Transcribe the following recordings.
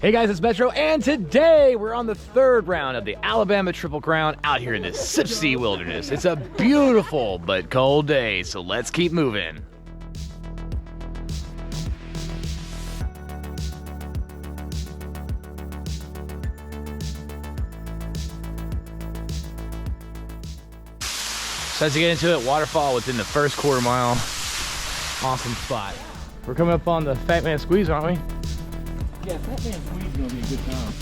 Hey guys, it's Metro, and today we're on the third round of the Alabama Triple Crown out here in the Sipsey Wilderness. It's a beautiful but cold day, so let's keep moving. So as you get into it, waterfall within the first quarter mile. Awesome spot. We're coming up on the Fat Man Squeeze, aren't we? Yeah, Fat Man Squeeze is gonna be a good time.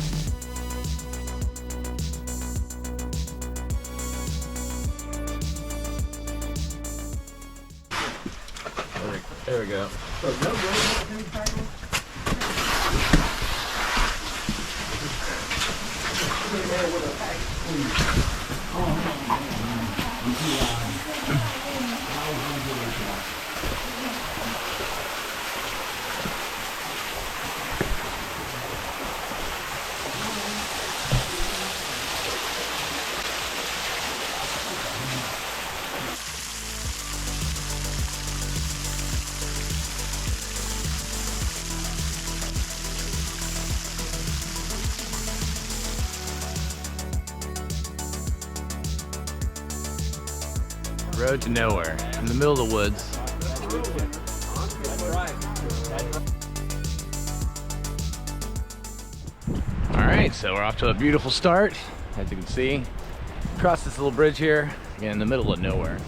There we go. Road to nowhere, in the middle of the woods. All right, so we're off to a beautiful start. As you can see, across this little bridge here, again in the middle of nowhere.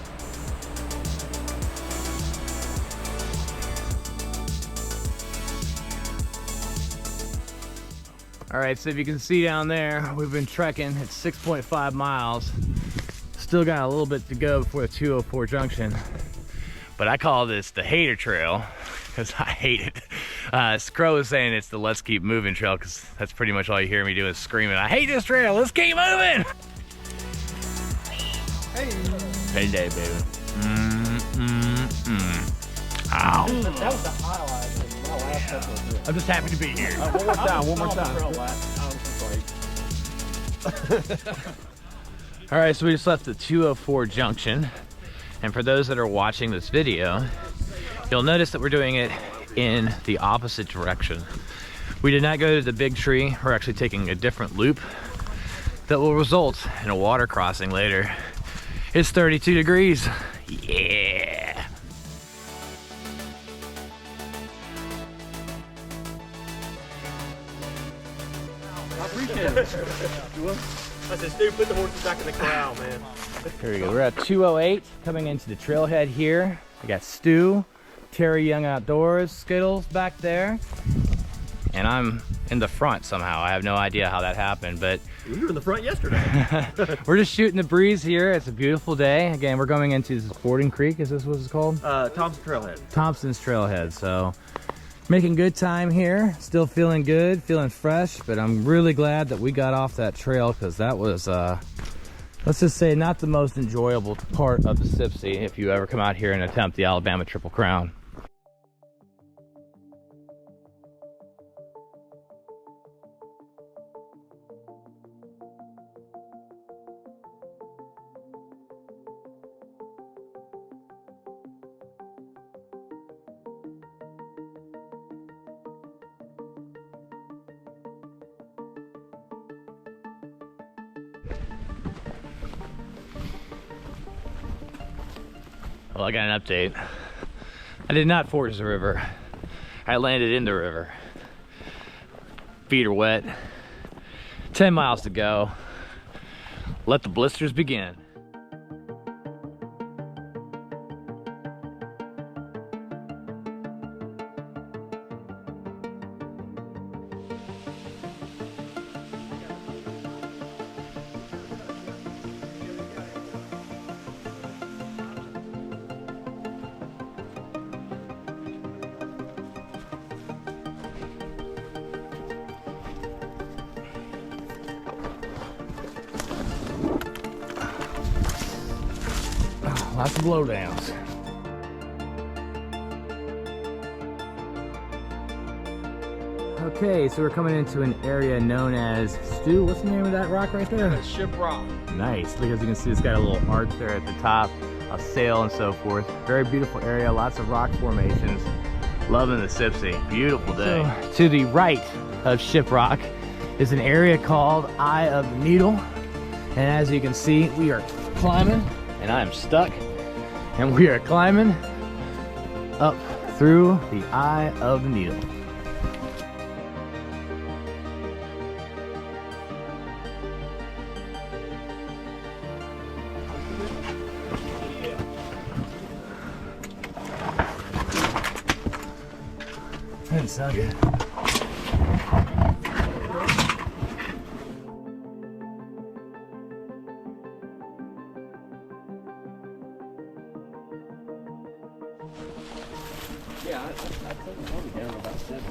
All right, so if you can see down there, we've been trekking at 6.5 miles. Still got a little bit to go before the 204 junction, but I call this the hater trail because I hate it. Scro is saying it's the let's keep moving trail because that's pretty much all you hear me do is screaming, I hate this trail, let's keep moving. Hey. Payday, baby. Ow. That was the highlight of my last episode. I'm just happy to be here. One more time. All right, so we just left the 204 junction, and for those that are watching this video, you'll notice that we're doing it in the opposite direction. We did not go to the big tree. We're actually taking a different loop that will result in a water crossing later. It's 32 degrees. Yeah. I appreciate it. I said, Stu, put the horses back in the corral, man. Here we go. We're at 208 coming into the trailhead here. We got Stu, Terry Young Outdoors, Skittles back there. And I'm in the front somehow. I have no idea how that happened, but You were in the front yesterday. we're just shooting the breeze here. It's a beautiful day. Again, we're going into Sporting Creek. Is this what it's called? Thompson Trailhead. Thompson's Trailhead. So making good time here. Still feeling good, feeling fresh, but I'm really glad that we got off that trail because that was, let's just say, not the most enjoyable part of the Sipsey if you ever come out here and attempt the Alabama Triple Crown. Well, I got an update. I did not ford the river. I landed in the river. Feet are wet. 10 miles to go. Let the blisters begin. Lots of blowdowns. Okay, so we're coming into an area known as, Stu, what's the name of that rock right there? Ship Rock. Nice, because you can see it's got a little arch there at the top, a sail and so forth. Very beautiful area, lots of rock formations. Loving the Sipsey, beautiful day. So, to the right of Shiprock is an area called Eye of the Needle. And as you can see, we are climbing, and I am stuck. And we are climbing up through the Eye of the Needle. That didn't sound good. Yeah, I think I'm probably down about 7.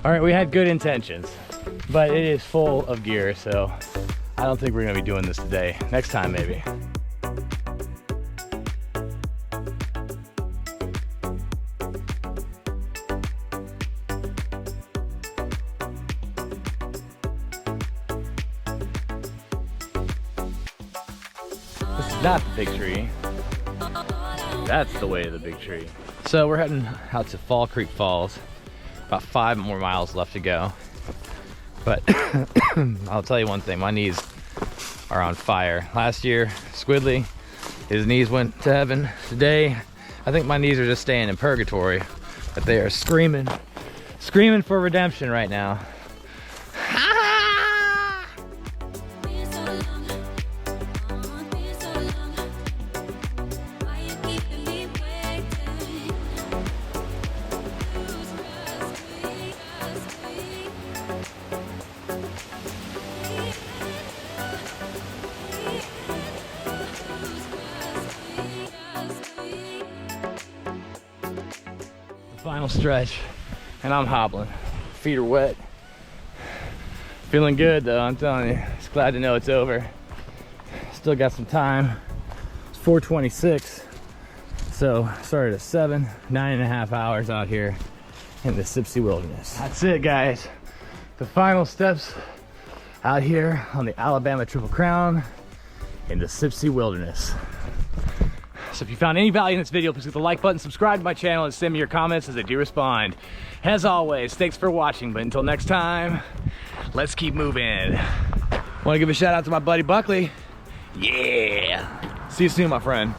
All right, we had good intentions, but it is full of gear, so I don't think we're gonna be doing this today. Next time, maybe. This is not the big tree. That's the way to the big tree. So we're heading out to Fall Creek Falls. About 5 more miles left to go. But I'll tell you one thing, my knees are on fire. Last year, Squidly, his knees went to heaven. Today, I think my knees are just staying in purgatory. But they are screaming for redemption right now. Final stretch, and I'm hobbling. Feet are wet. Feeling good though, I'm telling you. Just glad to know it's over. Still got some time. It's 4:26, so started at 7, 9.5 hours out here in the Sipsey Wilderness. That's it, guys. The final steps out here on the Alabama Triple Crown in the Sipsey Wilderness. So if you found any value in this video, please hit the like button, subscribe to my channel, and send me your comments as I do respond. As always, thanks for watching, but until next time, let's keep moving. Want to give a shout out to my buddy Buckley. Yeah. See you soon, my friend.